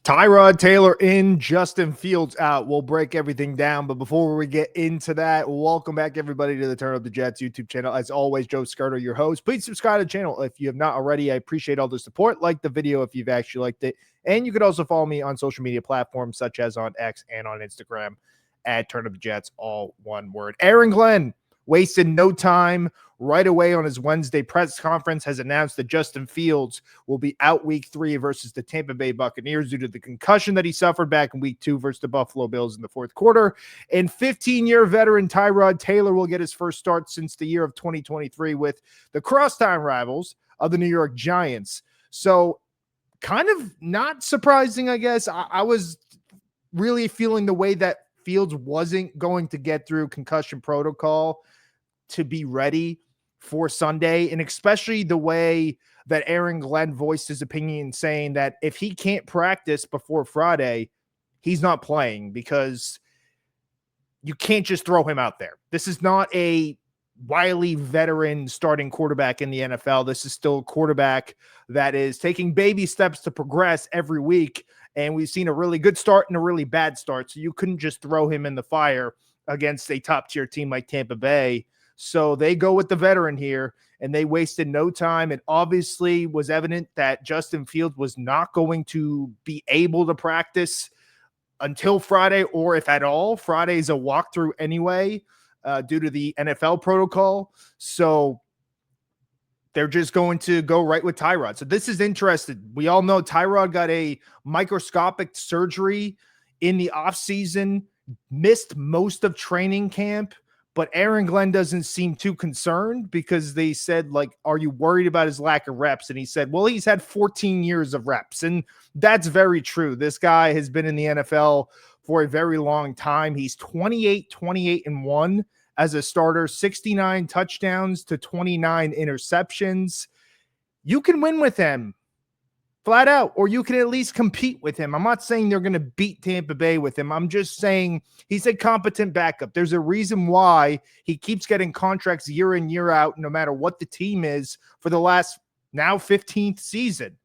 Tyrod Taylor in, Justin Fields out. We'll break everything down. But before we get into that, welcome back, everybody, to the Turn Up the Jets YouTube channel. As always, Joe Skirter, your host. Please subscribe to the channel if you have not already. I appreciate all the support. Like the video if you've actually liked it. And you could also follow me on social media platforms such as on X and on Instagram at Turn Up the Jets, all one word. Aaron Glenn wasted no time. Right away on his Wednesday press conference, has announced that Justin Fields will be out week 3 versus the Tampa Bay Buccaneers due to the concussion that he suffered back in week 2 versus the Buffalo Bills in the fourth quarter. And 15-year veteran Tyrod Taylor will get his first start since the year of 2023 with the crosstown rivals of the New York Giants. So kind of not surprising, I guess. I was really feeling the way that Fields wasn't going to get through concussion protocol to be ready for Sunday, and especially the way that Aaron Glenn voiced his opinion, saying that if he can't practice before Friday, he's not playing, because you can't just throw him out there. This is not a wily veteran starting quarterback in the NFL. This is still a quarterback that is taking baby steps to progress every week, and we've seen a really good start and a really bad start, so you couldn't just throw him in the fire against a top-tier team like Tampa Bay. So they go with the veteran here, and they wasted no time. It obviously was evident that Justin Fields was not going to be able to practice until Friday, or if at all. Friday's a walkthrough anyway, due to the NFL protocol. So they're just going to go right with Tyrod. So this is interesting. We all know Tyrod got a microscopic surgery in the offseason, missed most of training camp. But Aaron Glenn doesn't seem too concerned, because they said, like, are you worried about his lack of reps? And he said, well, he's had 14 years of reps. And that's very true. This guy has been in the NFL for a very long time. He's 28-1 as a starter, 69 touchdowns to 29 interceptions. You can win with him flat out, or you can at least compete with him. I'm not saying they're going to beat Tampa Bay with him. I'm just saying he's a competent backup. There's a reason why he keeps getting contracts year in, year out, no matter what the team is, for the last now 15th season.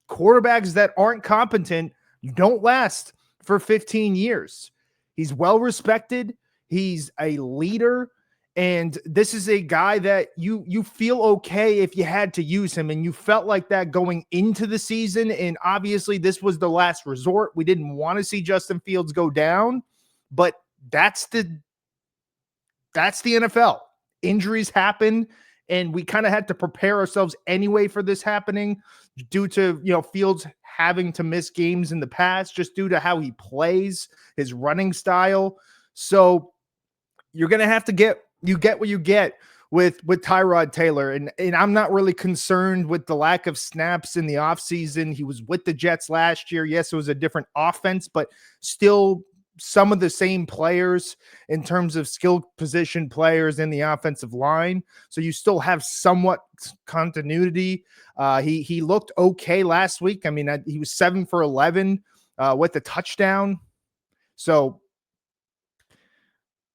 Quarterbacks that aren't competent don't last for 15 years. He's well respected. He's a leader. And this is a guy that you feel okay if you had to use him, and you felt like that going into the season. And obviously this was the last resort. We didn't want to see Justin Fields go down, but that's the NFL. Injuries happen, and we kind of had to prepare ourselves anyway for this happening due to, Fields having to miss games in the past just due to how he plays, his running style. So you're going to have to get what you get with Tyrod Taylor. And I'm not really concerned with the lack of snaps in the offseason. He was with the Jets last year. Yes, it was a different offense, but still some of the same players in terms of skill position players in the offensive line. So you still have somewhat continuity. He looked okay last week. I mean, he was 7 for 11 with a touchdown. So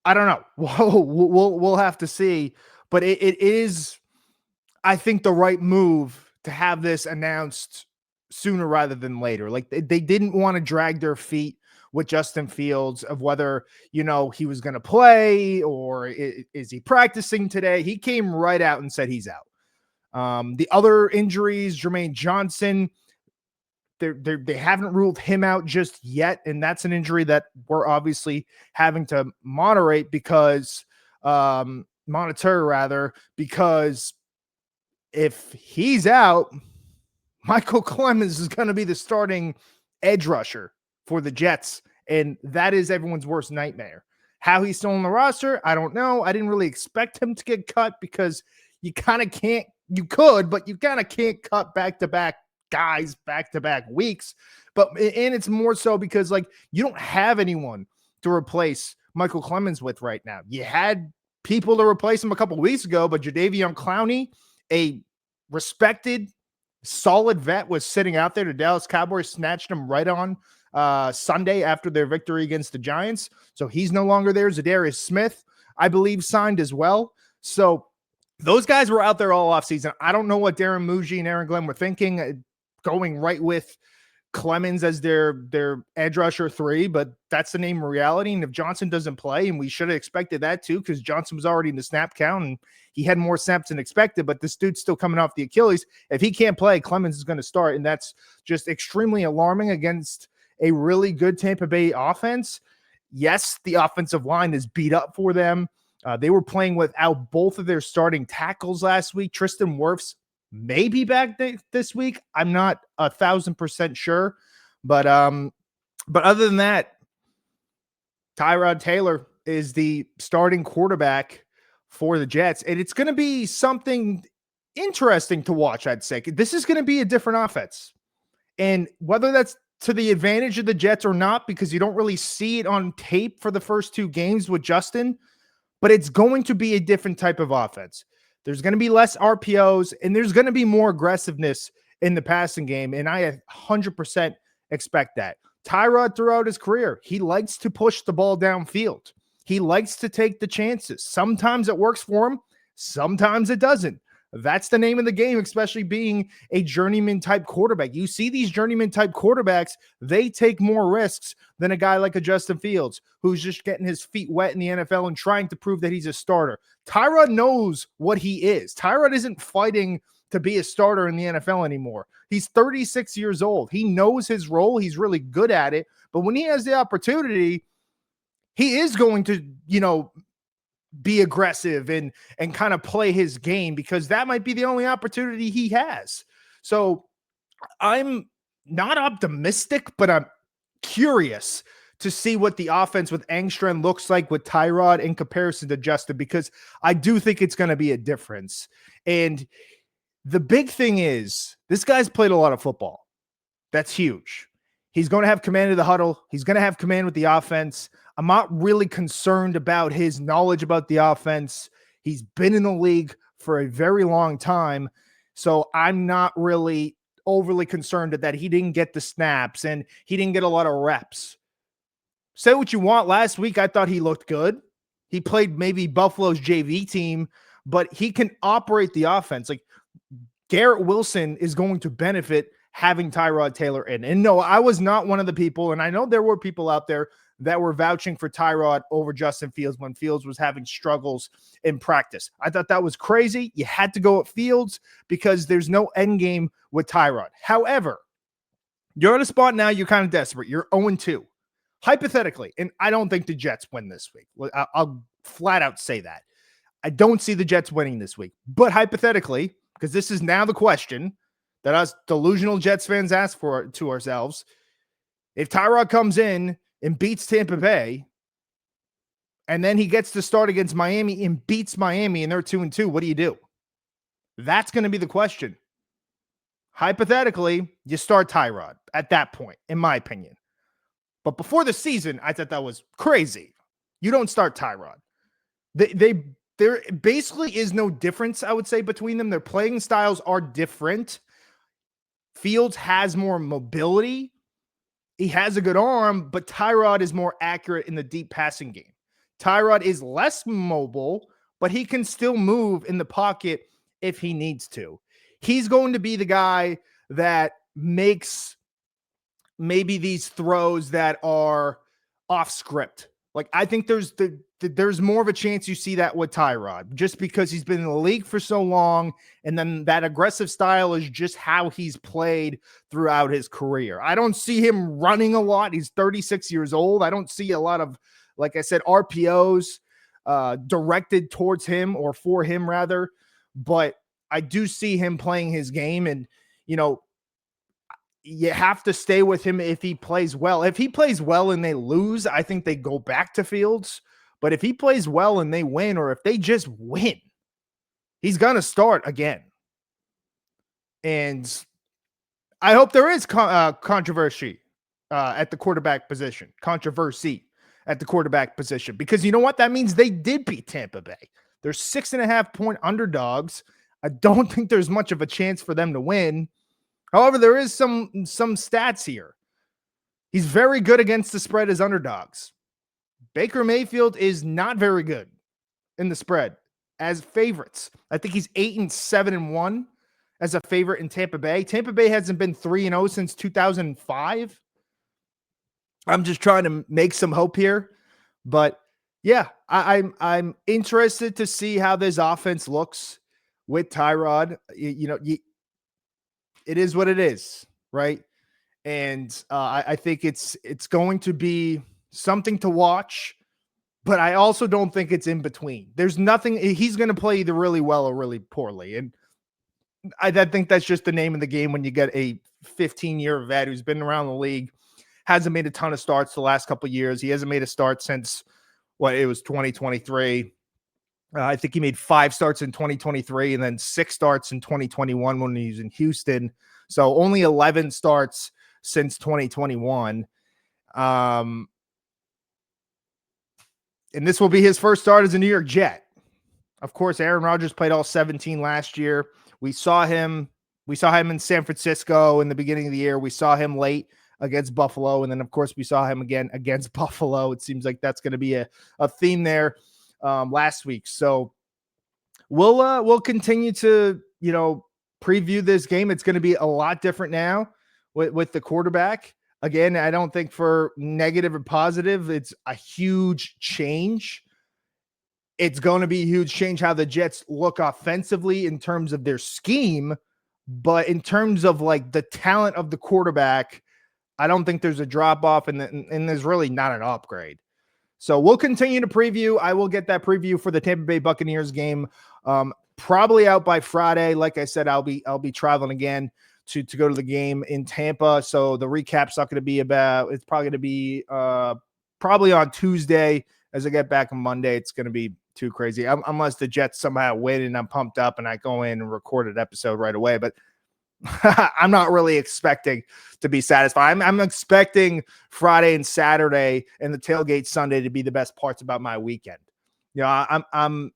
I don't know. We'll have to see, but it is, I think, the right move to have this announced sooner rather than later. Like, they didn't want to drag their feet with Justin Fields of whether, he was going to play or is he practicing today. He came right out and said he's out. The other injuries, Jermaine Johnson, they haven't ruled him out just yet, and that's an injury that we're obviously having to monitor because if he's out, Michael Clemens is going to be the starting edge rusher for the Jets, and that is everyone's worst nightmare. How he's still on the roster, I don't know. I didn't really expect him to get cut, because you kind of can't. You could, but you kind of can't cut back-to-back guys back-to-back weeks. And it's more so because, like, you don't have anyone to replace Michael Clemens with right now. You had people to replace him a couple weeks ago, but Jadeveon Clowney, a respected, solid vet, was sitting out there. The Dallas Cowboys snatched him right on Sunday after their victory against the Giants. So he's no longer there. Zadarius Smith, I believe, signed as well. So those guys were out there all offseason. I don't know what Darren Muji and Aaron Glenn were thinking, going right with Clemens as their edge rusher 3, but that's the name of reality. And if Johnson doesn't play, and we should have expected that too, because Johnson was already in the snap count and he had more snaps than expected, but this dude's still coming off the Achilles. If he can't play, Clemens is going to start, and that's just extremely alarming against a really good Tampa Bay offense. Yes, the offensive line is beat up for them. They were playing without both of their starting tackles last week. Tristan Wirfs may be back this week. I'm not 1,000% sure, but other than that, Tyrod Taylor is the starting quarterback for the Jets, and it's going to be something interesting to watch. I'd say this is going to be a different offense, and whether that's to the advantage of the Jets or not, because you don't really see it on tape for the first 2 games with Justin, but it's going to be a different type of offense. There's going to be less RPOs, and there's going to be more aggressiveness in the passing game, and I 100% expect that. Tyrod, throughout his career, he likes to push the ball downfield. He likes to take the chances. Sometimes it works for him. Sometimes it doesn't. That's the name of the game, especially being a journeyman type quarterback. You see these journeyman type quarterbacks, they take more risks than a guy like a Justin Fields, who's just getting his feet wet in the NFL and trying to prove that he's a starter. Tyrod knows what he is. Tyrod isn't fighting to be a starter in the NFL anymore. He's 36 years old. He knows his role. He's really good at it. But when he has the opportunity, he is going to, be aggressive and kind of play his game, because that might be the only opportunity he has. So I'm not optimistic, but I'm curious to see what the offense with Engstrand looks like with Tyrod in comparison to Justin, because I do think it's going to be a difference. And the big thing is, this guy's played a lot of football. That's huge. He's going to have command of the huddle. He's going to have command with the offense. I'm not really concerned about his knowledge about the offense. He's been in the league for a very long time, so I'm not really overly concerned that he didn't get the snaps and he didn't get a lot of reps. Say what you want. Last week, I thought he looked good. He played maybe Buffalo's JV team, but he can operate the offense. Like, Garrett Wilson is going to benefit having Tyrod Taylor in. And no, I was not one of the people, and I know there were people out there that were vouching for Tyrod over Justin Fields when Fields was having struggles in practice. I thought that was crazy. You had to go at Fields because there's no end game with Tyrod. However, you're at a spot now, you're kind of desperate. You're 0-2. Hypothetically, and I don't think the Jets win this week. I'll flat out say that. I don't see the Jets winning this week. But hypothetically, because this is now the question that us delusional Jets fans ask for to ourselves, if Tyrod comes in and beats Tampa Bay, and then he gets to start against Miami and beats Miami and they're 2-2, what do you do? That's going to be the question. Hypothetically, you start Tyrod at that point, in my opinion. But before the season, I thought that was crazy. You don't start Tyrod. There basically is no difference, I would say, between them. Their playing styles are different. Fields has more mobility. He has a good arm, but Tyrod is more accurate in the deep passing game. Tyrod is less mobile, but he can still move in the pocket if he needs to. He's going to be the guy that makes maybe these throws that are off script. Like, I think there's more of a chance you see that with Tyrod, just because he's been in the league for so long, and then that aggressive style is just how he's played throughout his career. I don't see him running a lot. He's 36 years old. I don't see a lot of, like I said, RPOs directed towards him, or for him rather, but I do see him playing his game, and you have to stay with him if he plays well. If he plays well and they lose, I think they go back to Fields. But if he plays well and they win, or if they just win, he's going to start again. And I hope there is controversy at the quarterback position. Controversy at the quarterback position. Because you know what? That means they did beat Tampa Bay. They're 6.5-point underdogs. I don't think there's much of a chance for them to win. However, there is some stats here. He's very good against the spread as underdogs. Baker Mayfield is not very good in the spread as favorites. I think he's 8-7-1 as a favorite in Tampa Bay. Tampa Bay hasn't been 3-0 since 2005. I'm just trying to make some hope here, but yeah, I'm interested to see how this offense looks with Tyrod. It is what it is, right? And I think it's going to be something to watch, but I also don't think it's in between. There's nothing. He's going to play either really well or really poorly, and I think that's just the name of the game when you get a 15-year vet who's been around the league, hasn't made a ton of starts the last couple of years. He hasn't made a start since it was 2023. I think he made 5 starts in 2023 and then 6 starts in 2021 when he was in Houston. So only 11 starts since 2021. And this will be his first start as a New York Jet. Of course, Aaron Rodgers played all 17 last year. We saw him in San Francisco in the beginning of the year. We saw him late against Buffalo. And then, of course, we saw him again against Buffalo. It seems like that's going to be a theme there last week. So we'll continue to, preview this game. It's going to be a lot different now with the quarterback. Again, I don't think for negative or positive, it's a huge change. It's going to be a huge change how the Jets look offensively in terms of their scheme, but in terms of like the talent of the quarterback, I don't think there's a drop off and there's really not an upgrade. So we'll continue to preview. I will get that preview for the Tampa Bay Buccaneers game probably out by Friday. Like I said, I'll be traveling again to go to the game in Tampa. So the recap's not going to be it's probably going to be probably on Tuesday. As I get back on Monday, it's going to be too crazy. Unless the Jets somehow win and I'm pumped up and I go in and record an episode right away. But I'm not really expecting to be satisfied. I'm expecting Friday and Saturday and the tailgate Sunday to be the best parts about my weekend. I'm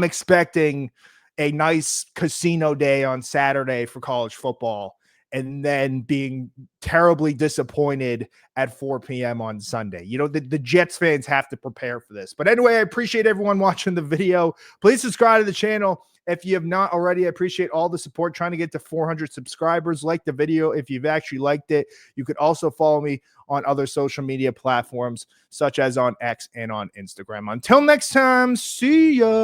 expecting a nice casino day on Saturday for college football and then being terribly disappointed at 4 p.m. on Sunday. The Jets fans have to prepare for this. But anyway, I appreciate everyone watching the video. Please subscribe to the channel if you have not already. I appreciate all the support trying to get to 400 subscribers. Like the video if you've actually liked it. You could also follow me on other social media platforms such as on X and on Instagram. Until next time, see ya.